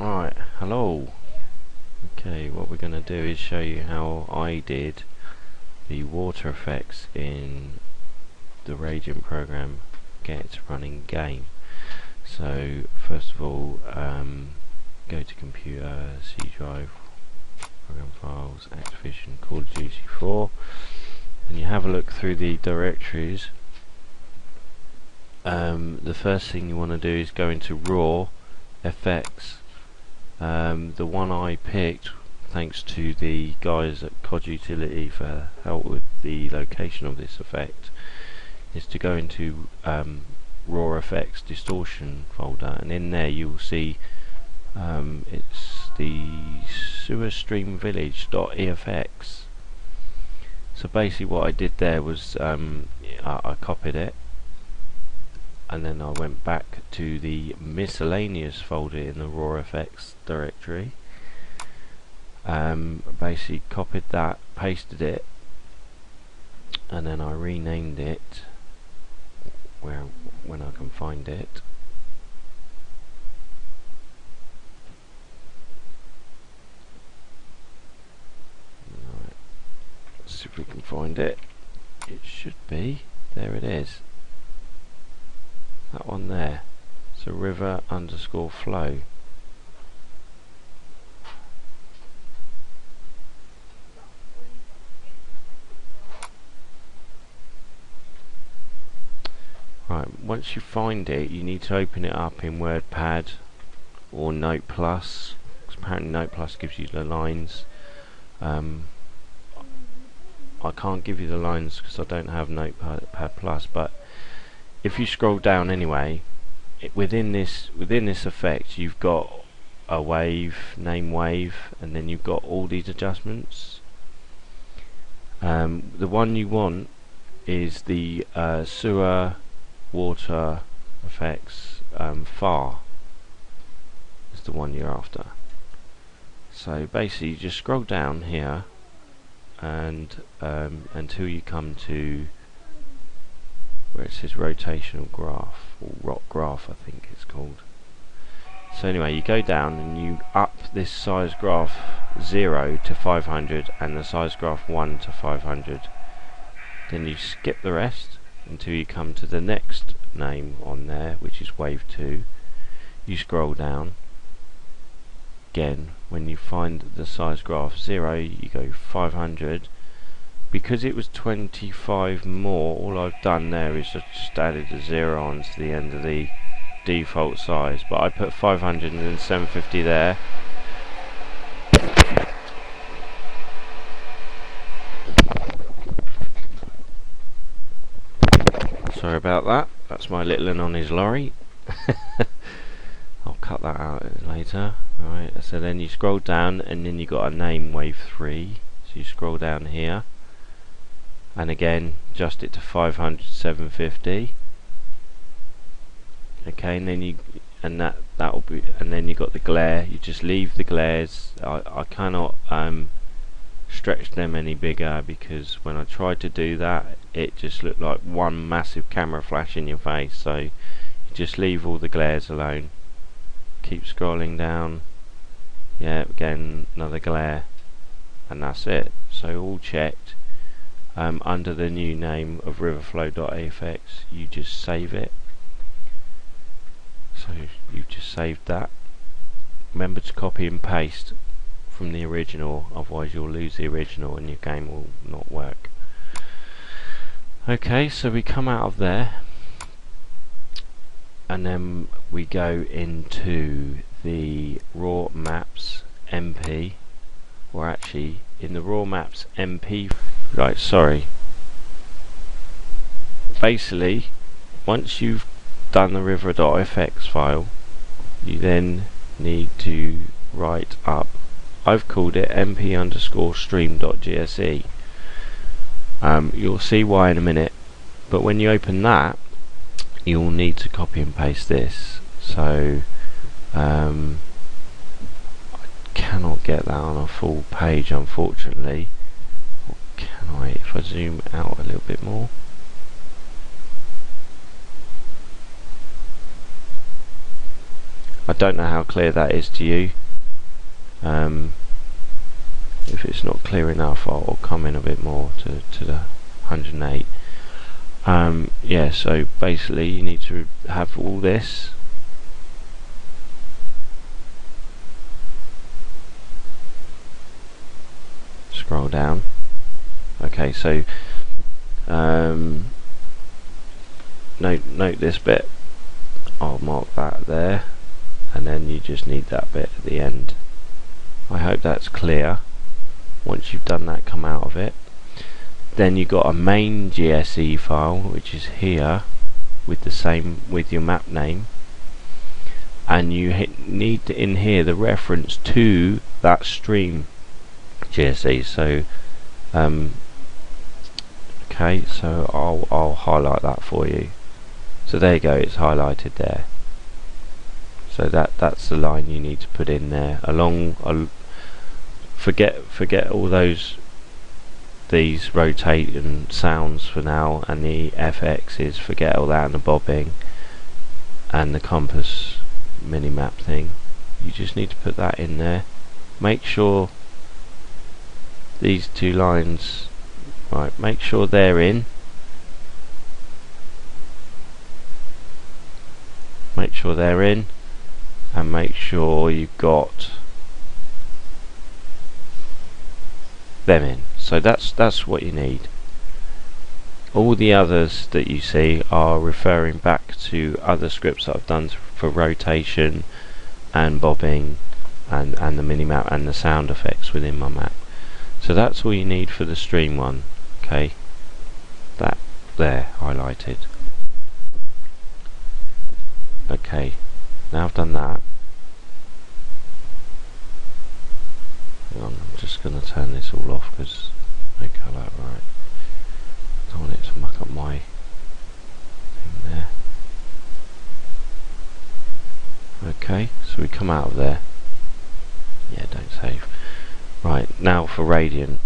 Right, hello. Okay, what we're going to do is show you how I did the water effects in the Radiant program Get It Running game. So first of all, go to computer, C drive, program files, Activision, Call of Duty 4, and you have a look through the directories. The first thing you want to do is go into raw effects. The one I picked, thanks to the guys at COD Utility for help with the location of this effect, is to go into raw effects distortion folder, and in there you will see it's the sewer stream village.efx. So basically what I did there was I copied it, and then I went back to the miscellaneous folder in the raw effects directory, basically copied that, pasted it, and then I renamed it when I can find it. Right. Let's see if we can find it. It should be, there it is. That one there. So river_flow. Right, once you find it, you need to open it up in WordPad or Note+, because apparently Note+ gives you the lines. I can't give you the lines because I don't have Notepad+, but if you scroll down anyway, within this effect you've got a wave, name wave, and then you've got all these adjustments. The one you want is the sewer water effects far is the one you're after. So basically you just scroll down here and until you come to where it says rotational graph, or rock graph I think it's called. So anyway, you go down and you up this size graph 0 to 500 and the size graph 1 to 500. Then you skip the rest until you come to the next name on there, which is wave 2. You scroll down. Again, when you find the size graph 0, you go 500. Because it was 25 more, all I've done there is just added a 0 onto the end of the default size, but I put 500 and then 750 there. Sorry about that, that's my little one on his lorry. I'll cut that out later. Alright, so then you scroll down and then you got a name wave 3, so you scroll down here and again adjust it to 500, 750. Okay, and then that'll be, and then you got the glare. You just leave the glares. I cannot stretch them any bigger because when I tried to do that it just looked like one massive camera flash in your face. So you just leave all the glares alone. Keep scrolling down. Yeah, again another glare, and that's it. So all checked. Under the new name of riverflow.afx, you just save it. So you've just saved that. Remember to copy and paste from the original, otherwise you'll lose the original and your game will not work. Okay, so we come out of there and then we go into the raw maps MP, or actually in the raw maps MP. Right, sorry. Basically, once you've done the river.fx file, you then need to write up, I've called it mp_stream.gse. You'll see why in a minute, but when you open that, you'll need to copy and paste this. So I cannot get that on a full page, unfortunately. Or can I, if I zoom out a little bit more? I don't know how clear that is to you. If it's not clear enough, I'll come in a bit more to the 108. Yeah, so basically you need to have all this. Scroll down. Okay, so note this bit. I'll mark that there, and then you just need that bit at the end. I hope that's clear. Once you've done that, come out of it. Then you've got a main GSE file, which is here with your map name, and you need in here the reference to that stream GSE. So okay, so I'll highlight that for you. So there you go, it's highlighted there. So that's the line you need to put in there. Forget all these rotate and sounds for now, and the FXs, forget all that, and the bobbing and the compass minimap thing. You just need to put that in there. Make sure these two lines, right, make sure they're in. Make sure they're in, and make sure you've got them in. So that's what you need. All the others that you see are referring back to other scripts that I've done for rotation and bobbing and the minimap and the sound effects within my map. So that's all you need for the stream one. Okay, that there highlighted. Okay, now I've done that. Hang on, I'm just going to turn this all off because no colour, right. I don't want it to muck up my thing there. Okay, so we come out of there. Yeah, don't save. Right, now for Radiant.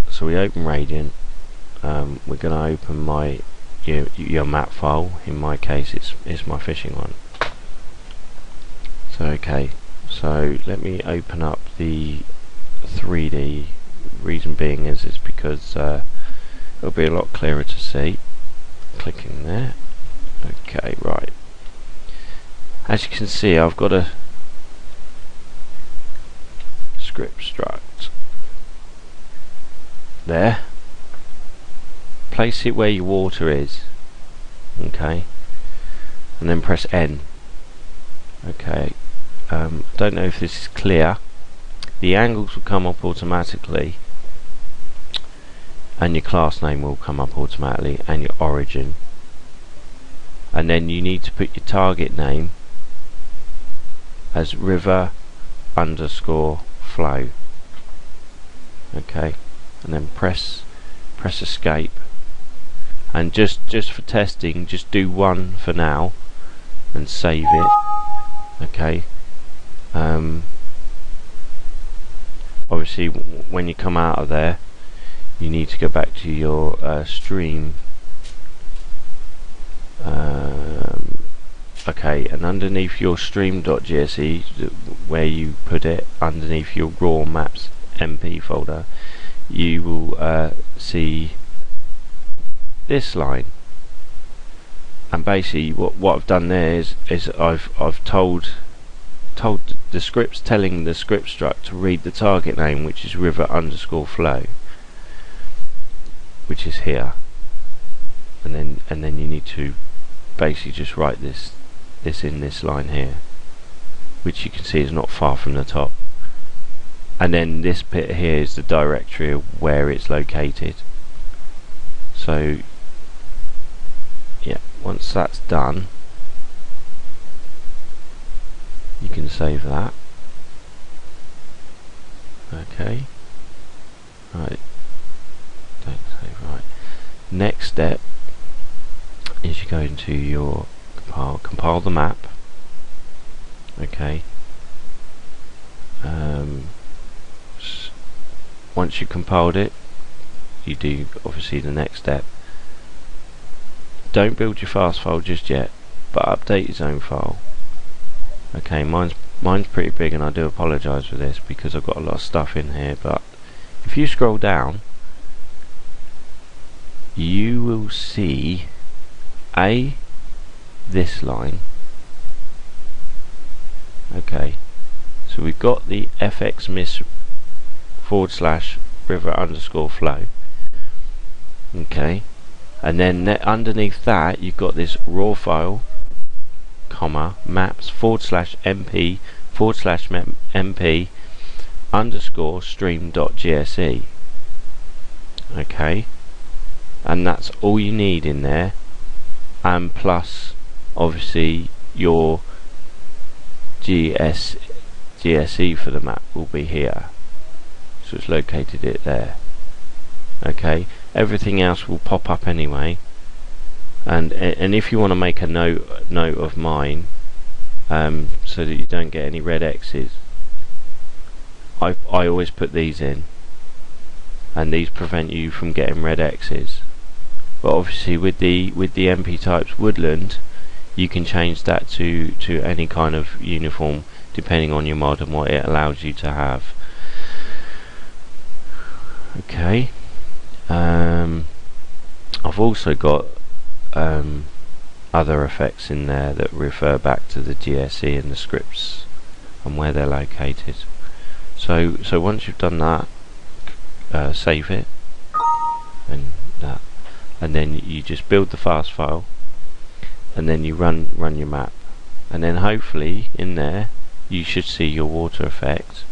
So we open Radiant. We're going to open your map file. In my case, it's my fishing one. So okay, so let me open up the 3D. Reason being is it's because it'll be a lot clearer to see. Clicking there. Okay, right. As you can see, I've got a script struct there. Place it where your water is. Okay, and then press N. Okay, don't know if this is clear. The angles will come up automatically, and your class name will come up automatically, and your origin. And then you need to put your target name as river underscore flow. Okay, and then press escape. And just for testing, just do one for now and save it. Okay. Obviously, when you come out of there, you need to go back to your stream. Okay, and underneath your stream.gse, where you put it, underneath your raw maps MP folder, you will see this line. And basically, what I've done there is I've told the script's telling the script struct to read the target name, which is river underscore flow, which is here, and then you need to basically just write this in this line here, which you can see is not far from the top, and then this bit here is the directory of where it's located. So yeah, once that's done, you can save that. Okay, right, don't save. Right, next step is you go into your compile the map. Okay, once you've compiled it, you do obviously the next step. Don't build your fast file just yet, but update your zone file. Okay, mine's pretty big, and I do apologise for this because I've got a lot of stuff in here, but if you scroll down, you will see this line. Okay, so we've got the fx miss / river _ flow. Okay, and then underneath that you've got this raw file, comma, maps / mp / mp _ stream.gse. Okay, and that's all you need in there, and plus obviously your GSE for the map will be here, so it's located it there. Okay, everything else will pop up anyway, and if you want to make a note of mine, so that you don't get any red X's, I always put these in, and these prevent you from getting red X's. But obviously with the MP types woodland, you can change that to any kind of uniform depending on your mod and what it allows you to have. Okay, I've also got other effects in there that refer back to the GSE and the scripts and where they're located. So once you've done that, save it, and then you just build the fast file, and then you run your map, and then hopefully in there you should see your water effect.